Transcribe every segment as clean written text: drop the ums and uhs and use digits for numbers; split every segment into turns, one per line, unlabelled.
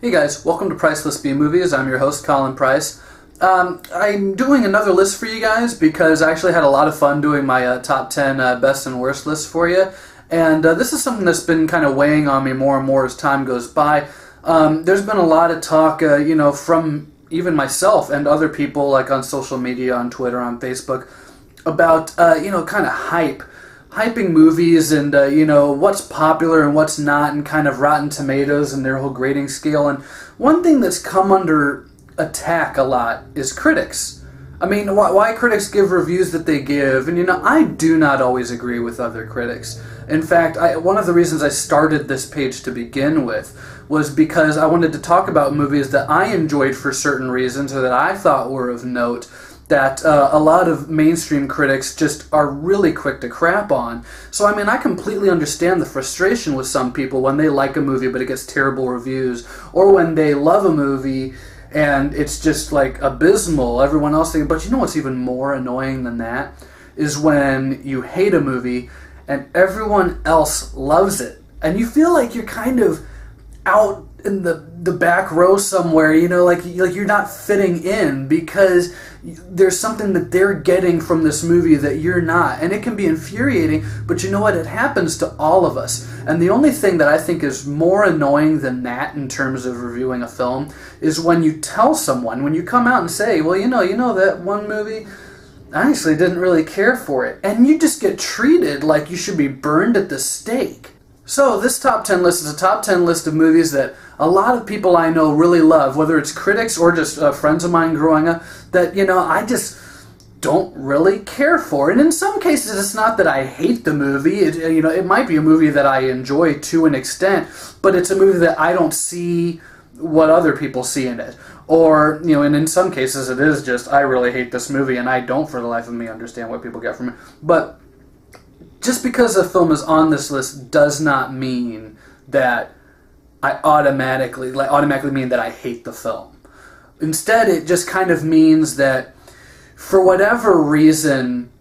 Hey guys, welcome to Priceless B Movies. I'm your host, Colin Price. I'm doing another list for you guys because I actually had a lot of fun doing my top 10 best and worst lists for you. And this is something that's been kind of weighing on me more and more as time goes by. There's been a lot of talk, from even myself and other people, like on social media, on Twitter, on Facebook, about, kind of hyping movies and, what's popular and what's not, and kind of Rotten Tomatoes and their whole grading scale. And one thing that's come under attack a lot is critics. I mean, why critics give reviews that they give. And, I do not always agree with other critics. In fact, one of the reasons I started this page to begin with was because I wanted to talk about movies that I enjoyed for certain reasons or that I thought were of note, that a lot of mainstream critics just are really quick to crap on. So, I completely understand the frustration with some people when they like a movie but it gets terrible reviews, or when they love a movie and it's just, like, abysmal. Everyone else thinks, but what's even more annoying than that is when you hate a movie and everyone else loves it. And you feel like you're kind of out in the back row somewhere, like you're not fitting in because there's something that they're getting from this movie that you're not. And it can be infuriating, but you know what? It happens to all of us. And the only thing that I think is more annoying than that in terms of reviewing a film is when you tell someone, when you come out and say, well, that one movie, I actually didn't really care for it. And you just get treated like you should be burned at the stake. So this top 10 list is a top 10 list of movies that a lot of people I know really love, whether it's critics or just friends of mine growing up, that, I just don't really care for. And in some cases, it's not that I hate the movie. It might be a movie that I enjoy to an extent, but it's a movie that I don't see what other people see in it. Or, and in some cases, it is just, I really hate this movie, and I don't for the life of me understand what people get from it. But just because a film is on this list does not mean that I automatically mean that I hate the film. Instead, it just kind of means that for whatever reason,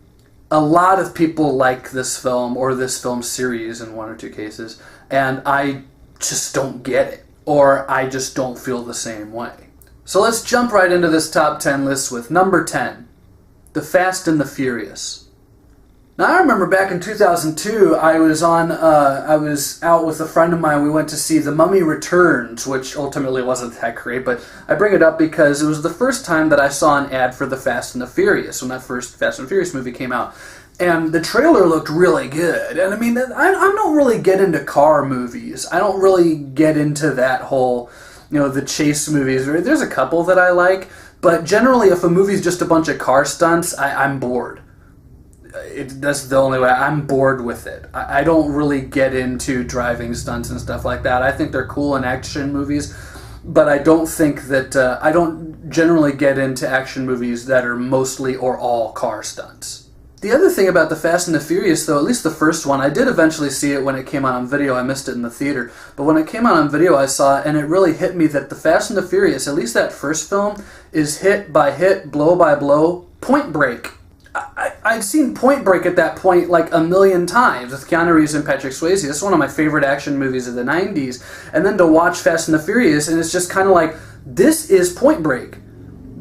a lot of people like this film or this film series in one or two cases, and I just don't get it, or I just don't feel the same way. So let's jump right into this top 10 list with number 10, The Fast and the Furious. Now, I remember back in 2002, I was out with a friend of mine. We went to see The Mummy Returns, which ultimately wasn't that great, but I bring it up because it was the first time that I saw an ad for The Fast and the Furious, when that first Fast and Furious movie came out. And the trailer looked really good. And I don't really get into car movies. I don't really get into that whole, the chase movies. There's a couple that I like, but generally if a movie's just a bunch of car stunts, I'm bored. That's the only way. I'm bored with it. I don't really get into driving stunts and stuff like that. I think they're cool in action movies, but I don't think that, I don't generally get into action movies that are mostly or all car stunts. The other thing about The Fast and the Furious, though, at least the first one, I did eventually see it when it came out on video. I missed it in the theater. But when it came out on video, I saw it, and it really hit me that The Fast and the Furious, at least that first film, is hit by hit, blow by blow, Point Break. I'd seen Point Break at that point like a million times with Keanu Reeves and Patrick Swayze. That's one of my favorite action movies of the 90s. And then to watch Fast and the Furious, and it's just kind of like, this is Point Break.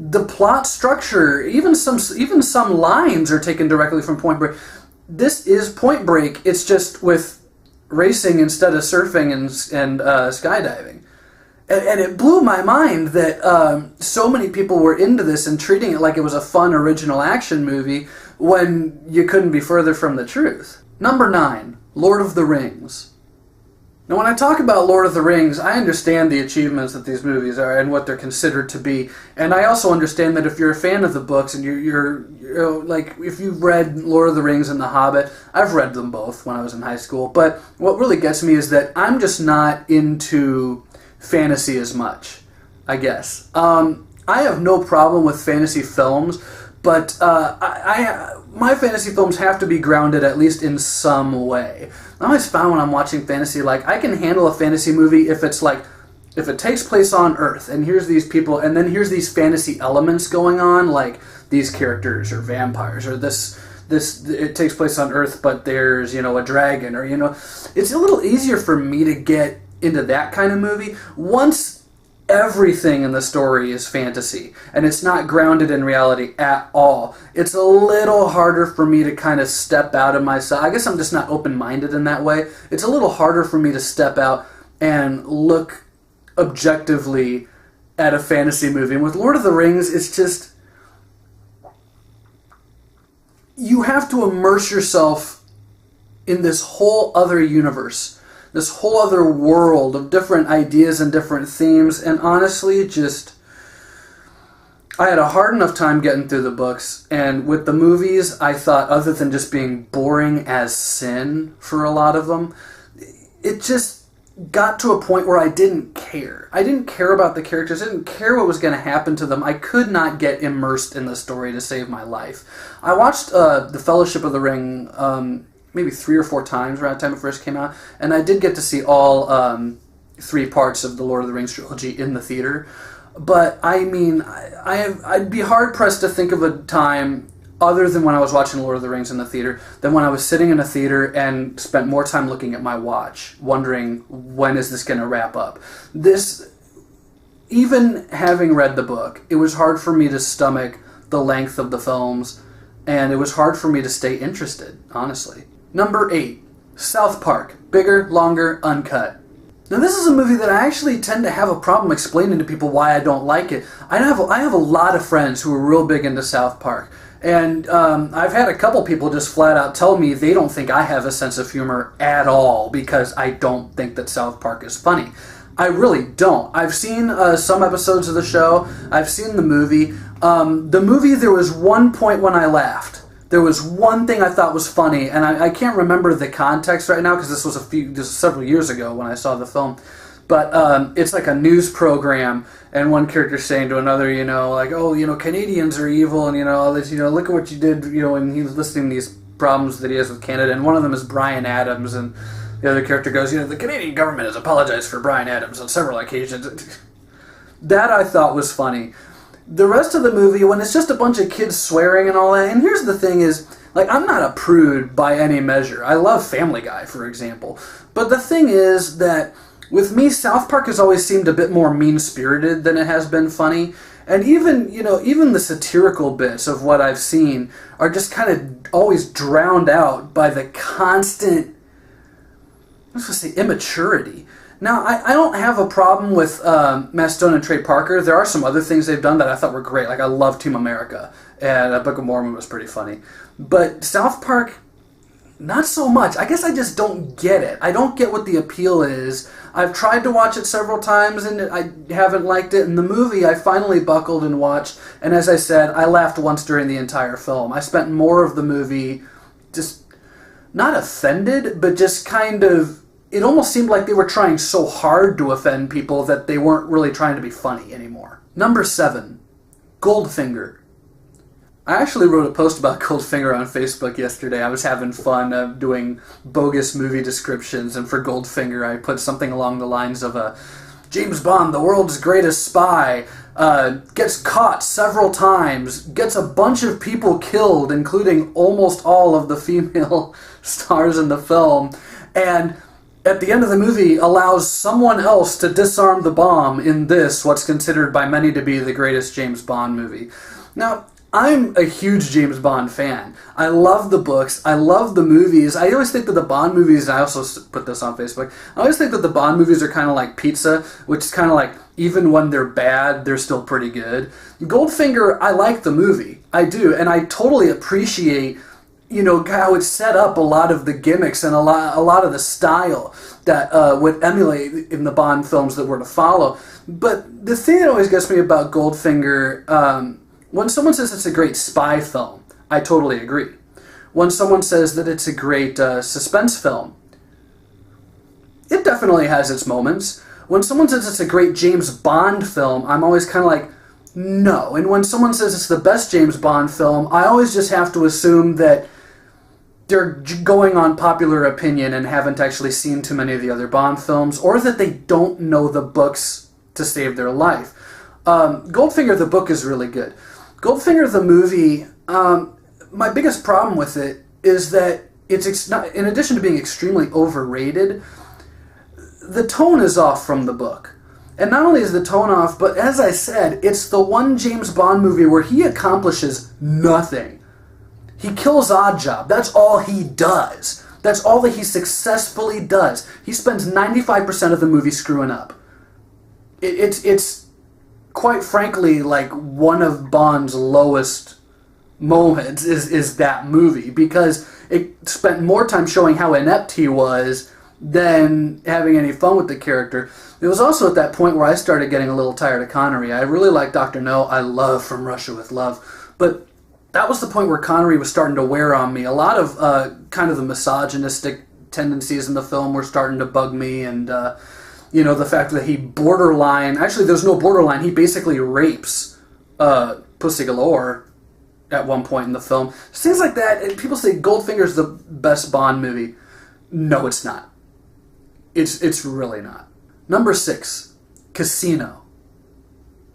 The plot structure, even some lines are taken directly from Point Break. This is Point Break. It's just with racing instead of surfing and skydiving. And it blew my mind that so many people were into this and treating it like it was a fun, original action movie when you couldn't be further from the truth. Number 9, Lord of the Rings. Now, when I talk about Lord of the Rings, I understand the achievements that these movies are and what they're considered to be. And I also understand that if you're a fan of the books and you're if you've read Lord of the Rings and The Hobbit, I've read them both when I was in high school. But what really gets me is that I'm just not into fantasy as much, I guess. I have no problem with fantasy films, but my fantasy films have to be grounded at least in some way. I always found when I'm watching fantasy, like, I can handle a fantasy movie if it takes place on Earth, and here's these people, and then here's these fantasy elements going on, like these characters, or vampires, or this it takes place on Earth, but there's, a dragon, or, it's a little easier for me to get into that kind of movie. Once everything in the story is fantasy, and it's not grounded in reality at all. It's a little harder for me to kind of step out of myself. I guess I'm just not open-minded in that way. It's a little harder for me to step out and look objectively at a fantasy movie. And with Lord of the Rings, it's just, you have to immerse yourself in this whole other universe, this whole other world of different ideas and different themes, and honestly, I had a hard enough time getting through the books, and with the movies, I thought, other than just being boring as sin for a lot of them, it just got to a point where I didn't care. I didn't care about the characters. I didn't care what was going to happen to them. I could not get immersed in the story to save my life. I watched The Fellowship of the Ring maybe 3 or 4 times around the time it first came out, and I did get to see all 3 parts of the Lord of the Rings trilogy in the theater. But I mean, I'd be hard-pressed to think of a time other than when I was watching Lord of the Rings in the theater, than when I was sitting in a theater and spent more time looking at my watch, wondering, when is this going to wrap up? Even having read the book, it was hard for me to stomach the length of the films, and it was hard for me to stay interested, honestly. Number 8, South Park. Bigger, longer, uncut. Now, this is a movie that I actually tend to have a problem explaining to people why I don't like it. I have a lot of friends who are real big into South Park. And I've had a couple people just flat out tell me they don't think I have a sense of humor at all because I don't think that South Park is funny. I really don't. I've seen some episodes of the show. I've seen the movie. There was one point when I laughed. There was one thing I thought was funny, and I can't remember the context right now because this was several years ago when I saw the film. But it's like a news program, and one character's saying to another, like, oh, Canadians are evil, and all this, look at what you did, and he's listing these problems that he has with Canada, and one of them is Bryan Adams, and the other character goes, the Canadian government has apologized for Bryan Adams on several occasions. That I thought was funny. The rest of the movie, when it's just a bunch of kids swearing and all that, and here's the thing is, like, I'm not a prude by any measure. I love Family Guy, for example. But the thing is that with me, South Park has always seemed a bit more mean-spirited than it has been funny. And even the satirical bits of what I've seen are just kind of always drowned out by the constant, I was going to say, immaturity. Now, I don't have a problem with Matt Stone and Trey Parker. There are some other things they've done that I thought were great. Like, I love Team America, and Book of Mormon was pretty funny. But South Park, not so much. I guess I just don't get it. I don't get what the appeal is. I've tried to watch it several times, and I haven't liked it. In the movie, I finally buckled and watched, and as I said, I laughed once during the entire film. I spent more of the movie just not offended, but just kind of, it almost seemed like they were trying so hard to offend people that they weren't really trying to be funny anymore. Number 7, Goldfinger. I actually wrote a post about Goldfinger on Facebook yesterday. I was having fun doing bogus movie descriptions, and for Goldfinger I put something along the lines of James Bond, the world's greatest spy, gets caught several times, gets a bunch of people killed, including almost all of the female stars in the film, and at the end of the movie allows someone else to disarm the bomb in this, what's considered by many to be the greatest James Bond movie. Now, I'm a huge James Bond fan. I love the books. I love the movies. I always think that the Bond movies, and I also put this on Facebook, I always think that the Bond movies are kind of like pizza, which is kind of like, even when they're bad, they're still pretty good. Goldfinger, I like the movie. I do, and I totally appreciate how it set up a lot of the gimmicks and a lot of the style that would emulate in the Bond films that were to follow. But the thing that always gets me about Goldfinger, when someone says it's a great spy film, I totally agree. When someone says that it's a great suspense film, it definitely has its moments. When someone says it's a great James Bond film, I'm always kind of like, no. And when someone says it's the best James Bond film, I always just have to assume that they're going on popular opinion and haven't actually seen too many of the other Bond films, or that they don't know the books to save their life. Goldfinger, the book, is really good. Goldfinger, the movie, my biggest problem with it is that it's not, in addition to being extremely overrated, the tone is off from the book. And not only is the tone off, but as I said, it's the one James Bond movie where he accomplishes nothing. He kills Oddjob. That's all he does. That's all that he successfully does. He spends 95% of the movie screwing up. It's quite frankly like one of Bond's lowest moments is that movie, because it spent more time showing how inept he was than having any fun with the character. It was also at that point where I started getting a little tired of Connery. I really like Dr. No. I love From Russia with Love. But that was the point where Connery was starting to wear on me. A lot of kind of the misogynistic tendencies in the film were starting to bug me, and the fact that he borderline... Actually, there's no borderline. He basically rapes Pussy Galore at one point in the film. Things like that. And people say Goldfinger's the best Bond movie. No, it's not. It's really not. Number 6, Casino.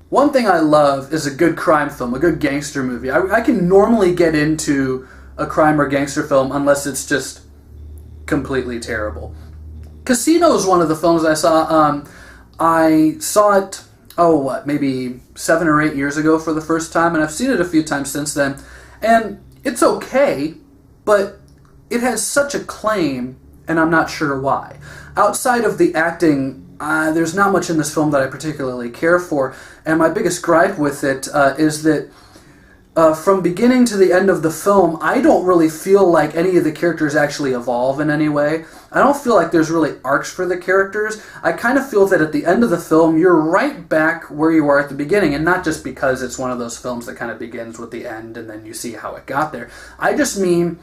One thing I love is a good crime film, a good gangster movie. I can normally get into a crime or gangster film unless it's just completely terrible. Casino is one of the films I saw. I saw it, maybe 7 or 8 years ago for the first time, and I've seen it a few times since then. And it's okay, but it has such acclaim, and I'm not sure why. Outside of the acting, there's not much in this film that I particularly care for, and my biggest gripe with it is that from beginning to the end of the film, I don't really feel like any of the characters actually evolve in any way. I don't feel like there's really arcs for the characters. I kind of feel that at the end of the film, you're right back where you were at the beginning, and not just because it's one of those films that kind of begins with the end and then you see how it got there. I just mean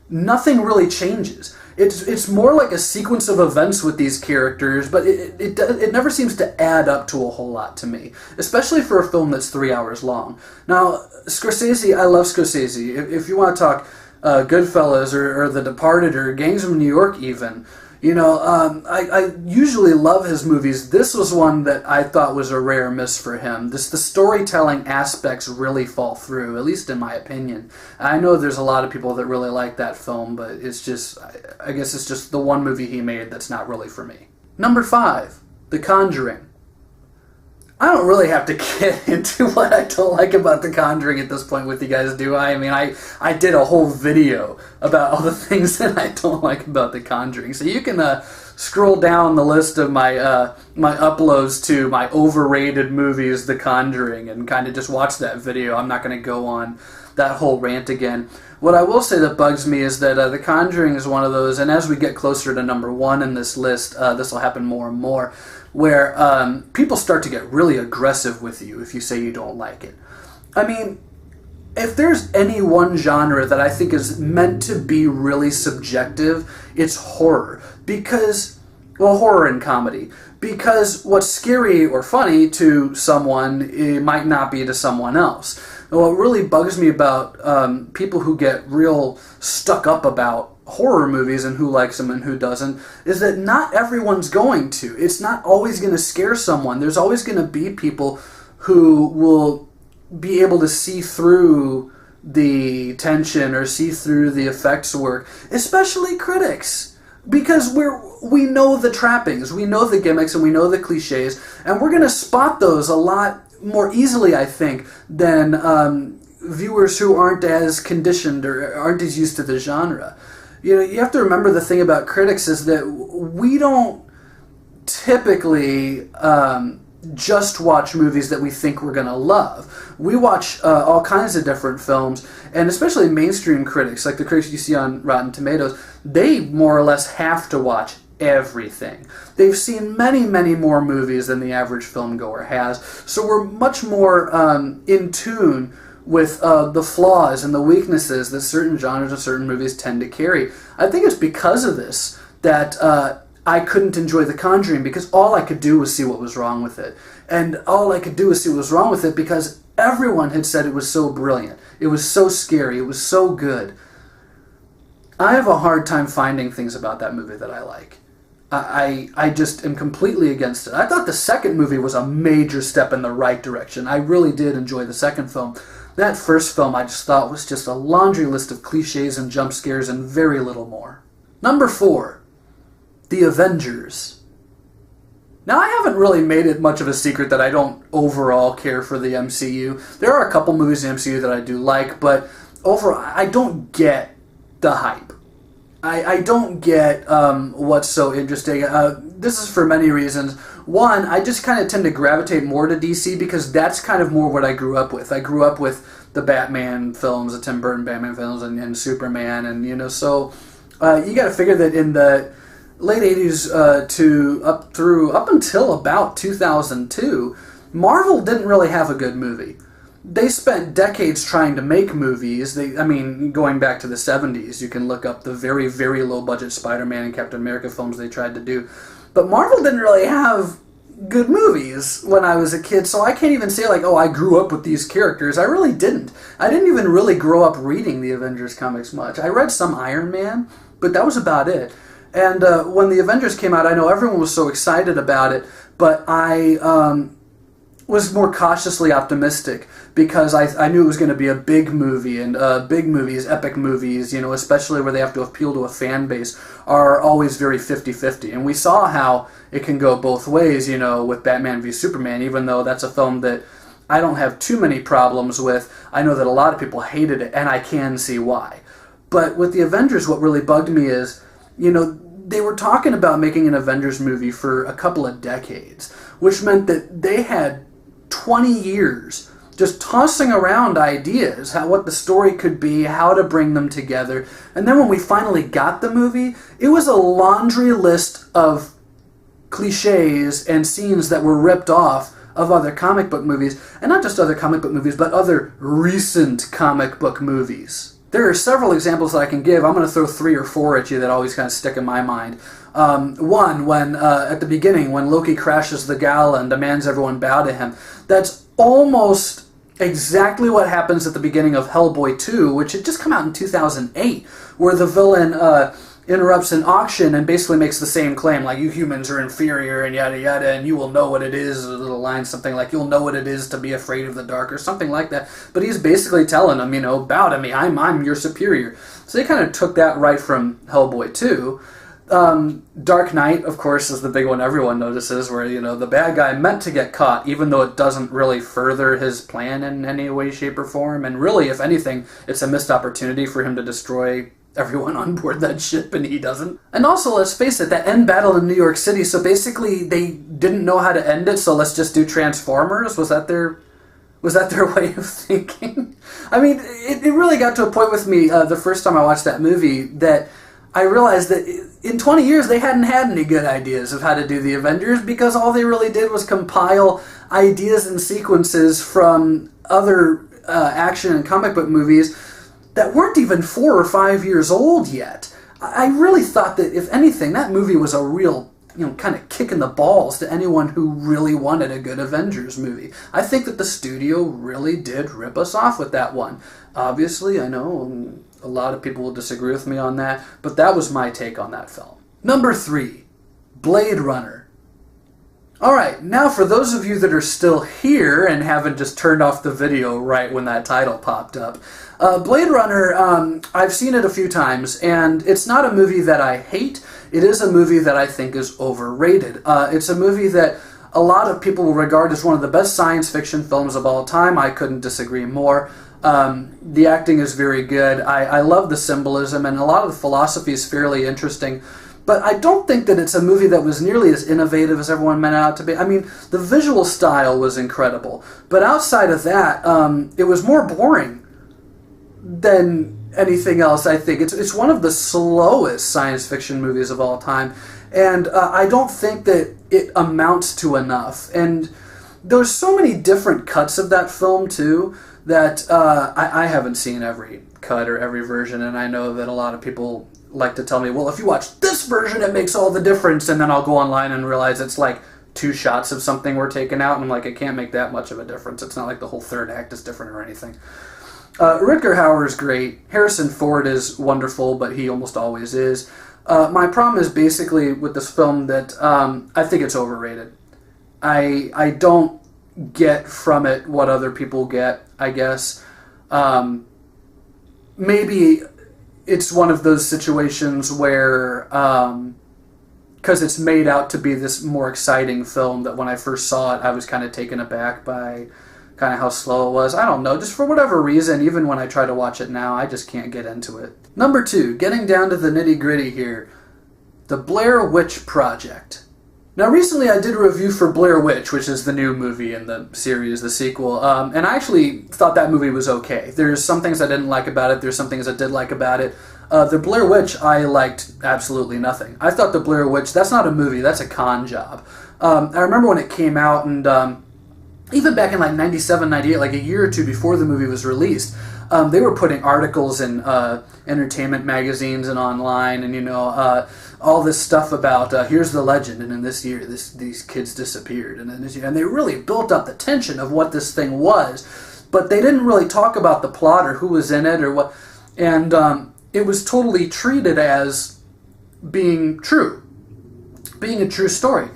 nothing really changes. It's more like a sequence of events with these characters, but it never seems to add up to a whole lot to me, especially for a film that's 3 hours long. Now, Scorsese, I love Scorsese. If you want to talk Goodfellas or The Departed or Gangs of New York even, I usually love his movies. This was one that I thought was a rare miss for him. The storytelling aspects really fall through, at least in my opinion. I know there's a lot of people that really like that film, but it's just, I guess it's just the one movie he made that's not really for me. Number 5, The Conjuring. I don't really have to get into what I don't like about The Conjuring at this point with you guys, do I? I mean, I did a whole video about all the things that I don't like about The Conjuring. So you can scroll down the list of my my uploads to my overrated movies, The Conjuring, and kind of just watch that video. I'm not going to go on that whole rant again. What I will say that bugs me is that The Conjuring is one of those, and as we get closer to number 1 in this list, this will happen more and more, where people start to get really aggressive with you if you say you don't like it. I mean, if there's any one genre that I think is meant to be really subjective, it's horror. Because, well, horror and comedy. Because what's scary or funny to someone, it might not be to someone else. And what really bugs me about people who get real stuck up about horror movies and who likes them and who doesn't is that not everyone's going to. It's not always going to scare someone. There's always going to be people who will be able to see through the tension or see through the effects work, especially critics. Because we know the trappings, we know the gimmicks, and we know the cliches, and we're going to spot those a lot more easily, I think, than viewers who aren't as conditioned or aren't as used to the genre. You have to remember the thing about critics is that we don't typically just watch movies that we think we're going to love. We watch all kinds of different films, and especially mainstream critics, like the critics you see on Rotten Tomatoes, they more or less have to watch everything. They've seen many, many more movies than the average film goer has, so we're much more in tune with the flaws and the weaknesses that certain genres and certain movies tend to carry. I think it's because of this that I couldn't enjoy The Conjuring, because all I could do was see what was wrong with it. And all I could do was see what was wrong with it because everyone had said it was so brilliant. It was so scary. It was so good. I have a hard time finding things about that movie that I like. I just am completely against it. I thought the second movie was a major step in the right direction. I really did enjoy the second film. That first film I just thought was just a laundry list of cliches and jump scares and very little more. Number 4, The Avengers. Now, I haven't really made it much of a secret that I don't overall care for the MCU. There are a couple movies in the MCU that I do like, but overall, I don't get the hype. I don't get what's so interesting. This is for many reasons. One, I just kind of tend to gravitate more to DC because that's kind of more what I grew up with. I grew up with the Batman films, the Tim Burton Batman films, and Superman, and so you got to figure that in the late 80s up until about 2002, Marvel didn't really have a good movie. They spent decades trying to make movies. Going back to the 70s, you can look up the very, very low-budget Spider-Man and Captain America films they tried to do. But Marvel didn't really have good movies when I was a kid, so I can't even say, I grew up with these characters. I really didn't. I didn't even really grow up reading the Avengers comics much. I read some Iron Man, but that was about it. And when the Avengers came out, I know everyone was so excited about it, but I was more cautiously optimistic because I knew it was going to be a big movie, and big movies, epic movies, especially where they have to appeal to a fan base, are always very 50-50. And we saw how it can go both ways, with Batman v Superman, even though that's a film that I don't have too many problems with. I know that a lot of people hated it, and I can see why. But with the Avengers, what really bugged me is, they were talking about making an Avengers movie for a couple of decades, which meant that they had 20 years just tossing around ideas, what the story could be, how to bring them together. And then when we finally got the movie, it was a laundry list of cliches and scenes that were ripped off of other comic book movies. And not just other comic book movies, but other recent comic book movies. There are several examples that I can give. I'm going to throw 3 or 4 at you that always kind of stick in my mind. One, when at the beginning, when Loki crashes the gala and demands everyone bow to him, that's almost exactly what happens at the beginning of Hellboy 2, which had just come out in 2008, where the villain interrupts an auction and basically makes the same claim, like, you humans are inferior and yada yada, and you will know what it is, a little line, something like, you'll know what it is to be afraid of the dark, or something like that. But he's basically telling them, bow to me, I'm your superior. So they kind of took that right from Hellboy 2. Dark Knight, of course, is the big one everyone notices, where, the bad guy meant to get caught, even though it doesn't really further his plan in any way, shape, or form. And really, if anything, it's a missed opportunity for him to destroy everyone on board that ship, and he doesn't. And also, let's face it, that end battle in New York City, so basically they didn't know how to end it, so let's just do Transformers? Was that their way of thinking? It really got to a point with me the first time I watched that movie that I realized that in 20 years they hadn't had any good ideas of how to do the Avengers, because all they really did was compile ideas and sequences from other action and comic book movies that weren't even 4 or 5 years old yet. I really thought that, if anything, that movie was a real, kind of kick in the balls to anyone who really wanted a good Avengers movie. I think that the studio really did rip us off with that one. Obviously, I know a lot of people will disagree with me on that, but that was my take on that film. Number 3, Blade Runner. Alright, now for those of you that are still here and haven't just turned off the video right when that title popped up, Blade Runner, I've seen it a few times, and it's not a movie that I hate. It is a movie that I think is overrated. It's a movie that a lot of people will regard as one of the best science fiction films of all time. I couldn't disagree more. The acting is very good. I love the symbolism, and a lot of the philosophy is fairly interesting. But I don't think that it's a movie that was nearly as innovative as everyone meant it out to be. The visual style was incredible. But outside of that, it was more boring than anything else, I think. It's one of the slowest science fiction movies of all time. And I don't think that it amounts to enough. And there's so many different cuts of that film, too, that I haven't seen every cut or every version. And I know that a lot of people like to tell me, well, if you watch this version, it makes all the difference. And then I'll go online and realize it's like 2 shots of something were taken out. And I'm like, it can't make that much of a difference. It's not like the whole third act is different or anything. Rutger Hauer is great. Harrison Ford is wonderful, but he almost always is. My problem is basically with this film that I think it's overrated. I don't get from it what other people get, I guess. Maybe it's one of those situations where because it's made out to be this more exciting film that when I first saw it, I was kind of taken aback by kind of how slow it was. I don't know, just for whatever reason, even when I try to watch it now, I just can't get into it. Number 2, getting down to the nitty-gritty here, The Blair Witch Project. Now, recently I did a review for Blair Witch, which is the new movie in the series, the sequel, and I actually thought that movie was okay. There's some things I didn't like about it, there's some things I did like about it. The Blair Witch, I liked absolutely nothing. I thought The Blair Witch, that's not a movie, that's a con job. I remember when it came out, and even back in like 97, 98, like a year or two before the movie was released, they were putting articles in entertainment magazines and online, and all this stuff about here's the legend, and in this year these kids disappeared, and in this year, and they really built up the tension of what this thing was, but they didn't really talk about the plot or who was in it or what, and it was totally treated as being true, being a true story.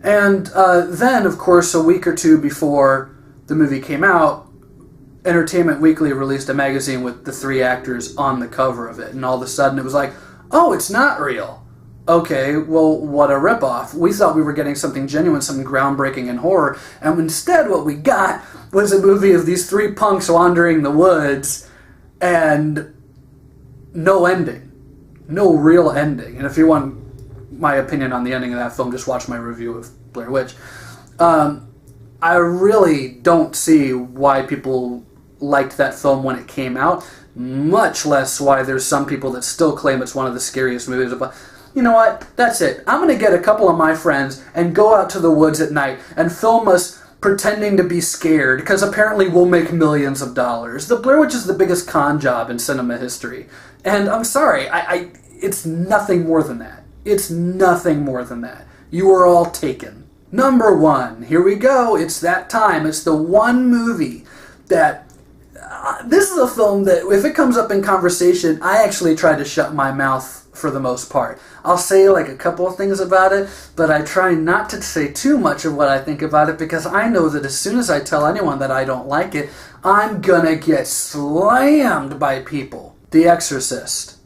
And then, of course, a week or two before the movie came out, Entertainment Weekly released a magazine with the 3 actors on the cover of it, and all of a sudden it was like, oh, it's not real. Okay, well, what a ripoff. We thought we were getting something genuine, something groundbreaking in horror, and instead what we got was a movie of these 3 punks wandering the woods, and no ending. No real ending. And if you want my opinion on the ending of that film, just watch my review of Blair Witch. I really don't see why people liked that film when it came out, much less why there's some people that still claim it's one of the scariest movies. But you know what? That's it. I'm going to get a couple of my friends and go out to the woods at night and film us pretending to be scared, because apparently we'll make millions of dollars. The Blair Witch is the biggest con job in cinema history. And I'm sorry, it's nothing more than that. It's nothing more than that. You are all taken. Number 1, here we go. It's that time. It's the one movie that... this is a film that, if it comes up in conversation, I actually try to shut my mouth for the most part. I'll say like a couple of things about it, but I try not to say too much of what I think about it, because I know that as soon as I tell anyone that I don't like it, I'm gonna get slammed by people. The Exorcist.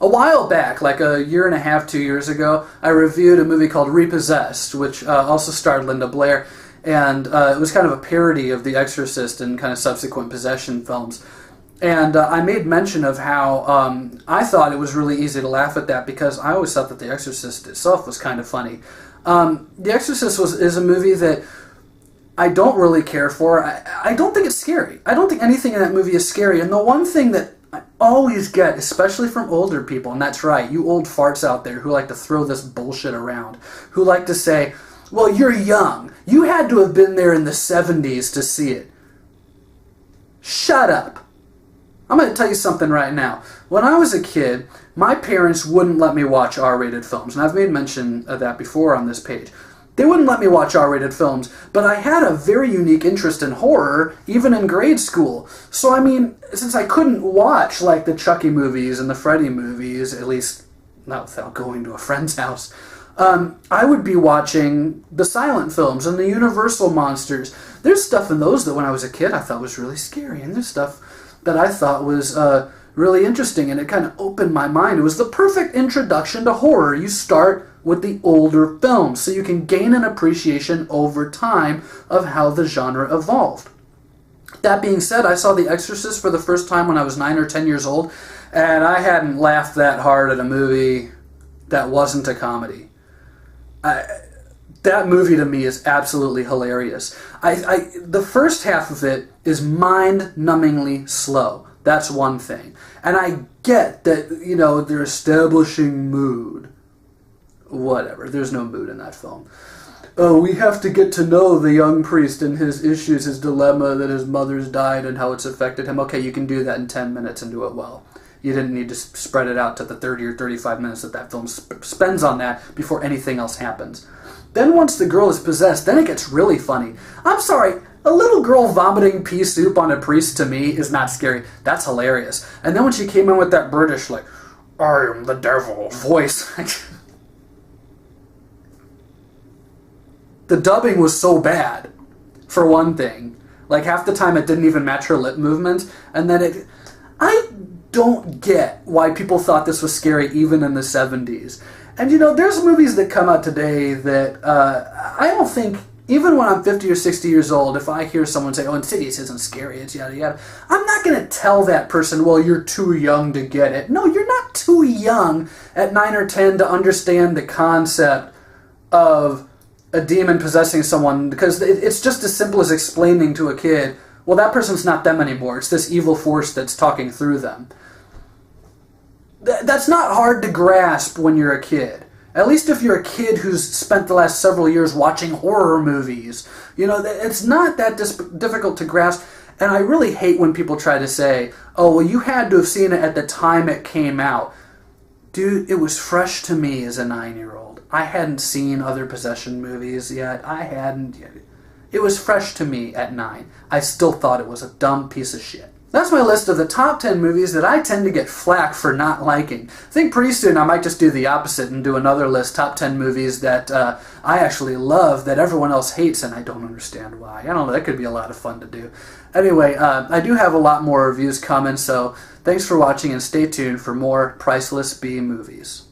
A while back, like a year and a half, 2 years ago, I reviewed a movie called Repossessed, which also starred Linda Blair, and it was kind of a parody of The Exorcist and kind of subsequent possession films. And I made mention of how I thought it was really easy to laugh at that, because I always thought that The Exorcist itself was kind of funny. The Exorcist is a movie that I don't really care for. I don't think it's scary. I don't think anything in that movie is scary. And the one thing that I always get, especially from older people, and that's right, you old farts out there who like to throw this bullshit around, who like to say, well, you're young. You had to have been there in the 70s to see it. Shut up. I'm going to tell you something right now. When I was a kid, my parents wouldn't let me watch R-rated films, and I've made mention of that before on this page. They wouldn't let me watch R-rated films, but I had a very unique interest in horror, even in grade school. So, I mean, since I couldn't watch, like, the Chucky movies and the Freddy movies, at least not without going to a friend's house, I would be watching the silent films and the Universal monsters. There's stuff in those that when I was a kid I thought was really scary, and there's stuff that I thought was really interesting, and it kind of opened my mind. It was the perfect introduction to horror. You start with the older films, so you can gain an appreciation over time of how the genre evolved. That being said, I saw The Exorcist for the first time when I was 9 or 10 years old, and I hadn't laughed that hard at a movie that wasn't a comedy. That movie to me is absolutely hilarious. The first half of it is mind-numbingly slow. That's one thing. And I get that, they're establishing mood. Whatever. There's no mood in that film. Oh, we have to get to know the young priest and his issues, his dilemma that his mother's died and how it's affected him. Okay, you can do that in 10 minutes and do it well. You didn't need to spread it out to the 30 or 35 minutes that film spends on that before anything else happens. Then once the girl is possessed, then it gets really funny. I'm sorry, a little girl vomiting pea soup on a priest to me is not scary. That's hilarious. And then when she came in with that British, like, I am the devil voice. The dubbing was so bad, for one thing. Like, half the time it didn't even match her lip movements. And then I don't get why people thought this was scary even in the 70s. And, there's movies that come out today that I don't think, even when I'm 50 or 60 years old, if I hear someone say, oh, Insidious isn't scary, it's yada yada, I'm not going to tell that person, well, you're too young to get it. No, you're not too young at 9 or 10 to understand the concept of a demon possessing someone, because it's just as simple as explaining to a kid, well, that person's not them anymore. It's this evil force that's talking through them. That's not hard to grasp when you're a kid. At least if you're a kid who's spent the last several years watching horror movies. It's not that difficult to grasp. And I really hate when people try to say, oh, well, you had to have seen it at the time it came out. Dude, it was fresh to me as a 9-year-old. I hadn't seen other possession movies yet. It was fresh to me at 9. I still thought it was a dumb piece of shit. That's my list of the top 10 movies that I tend to get flack for not liking. I think pretty soon I might just do the opposite and do another list, top 10 movies that I actually love that everyone else hates and I don't understand why. I don't know, that could be a lot of fun to do. Anyway, I do have a lot more reviews coming, so thanks for watching and stay tuned for more Priceless B movies.